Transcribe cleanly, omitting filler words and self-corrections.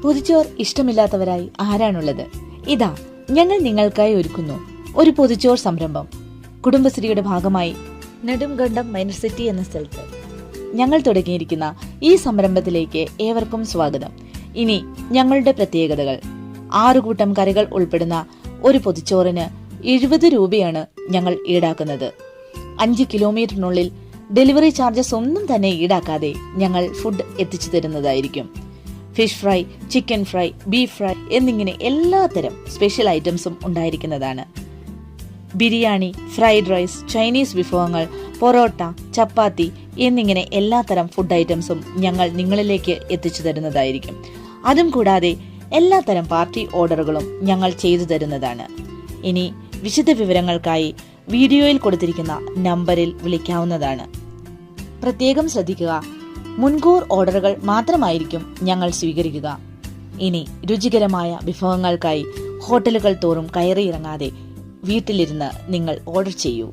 പൊതിച്ചോർ ഇഷ്ടമില്ലാത്തവരായി ആരാണുള്ളത്? ഇതാ ഞങ്ങൾ നിങ്ങൾക്കായി ഒരുക്കുന്നു ഒരു പൊതിച്ചോർ സംരംഭം. കുടുംബശ്രീയുടെ ഭാഗമായി നെടുംകണ്ടം മൈനർ സിറ്റി എന്ന സ്ഥലത്ത് ഞങ്ങൾ തുടങ്ങിയിരിക്കുന്ന ഈ സംരംഭത്തിലേക്ക് ഏവർക്കും സ്വാഗതം. ഇനി ഞങ്ങളുടെ പ്രത്യേകതകൾ: 6 കൂട്ടം കറികൾ ഉൾപ്പെടുന്ന ഒരു പൊതിച്ചോറിന് 70 രൂപയാണ് ഞങ്ങൾ ഈടാക്കുന്നത്. 5 കിലോമീറ്ററിനുള്ളിൽ ഡെലിവറി ചാർജസ് ഒന്നും തന്നെ ഈടാക്കാതെ ഞങ്ങൾ ഫുഡ് എത്തിച്ചു തരുന്നതായിരിക്കും. Fish fry, chicken fry, beef fry എന്നിങ്ങനെ എല്ലാത്തരം സ്പെഷ്യൽ ഐറ്റംസും ഉണ്ടായിരിക്കുന്നതാണ്. ബിരിയാണി, ഫ്രൈഡ് റൈസ്, ചൈനീസ് വിഭവങ്ങൾ, പൊറോട്ട, ചപ്പാത്തി എന്നിങ്ങനെ എല്ലാത്തരം ഫുഡ് ഐറ്റംസും ഞങ്ങൾ നിങ്ങളിലേക്ക് എത്തിച്ചു തരുന്നതായിരിക്കും. അതും കൂടാതെ എല്ലാത്തരം പാർട്ടി ഓർഡറുകളും ഞങ്ങൾ ചെയ്തു തരുന്നതാണ്. ഇനി വിശദ വിവരങ്ങൾക്കായി വീഡിയോയിൽ കൊടുത്തിരിക്കുന്ന നമ്പറിൽ വിളിക്കാവുന്നതാണ്. പ്രത്യേകം ശ്രദ്ധിക്കുക, മുൻകൂർ ഓർഡറുകൾ മാത്രമായിരിക്കും ഞങ്ങൾ സ്വീകരിക്കുക. ഇനി രുചികരമായ വിഭവങ്ങൾക്കായി ഹോട്ടലുകൾ തോറും കയറിയിറങ്ങാതെ വീട്ടിലിരുന്ന് നിങ്ങൾ ഓർഡർ ചെയ്യൂ.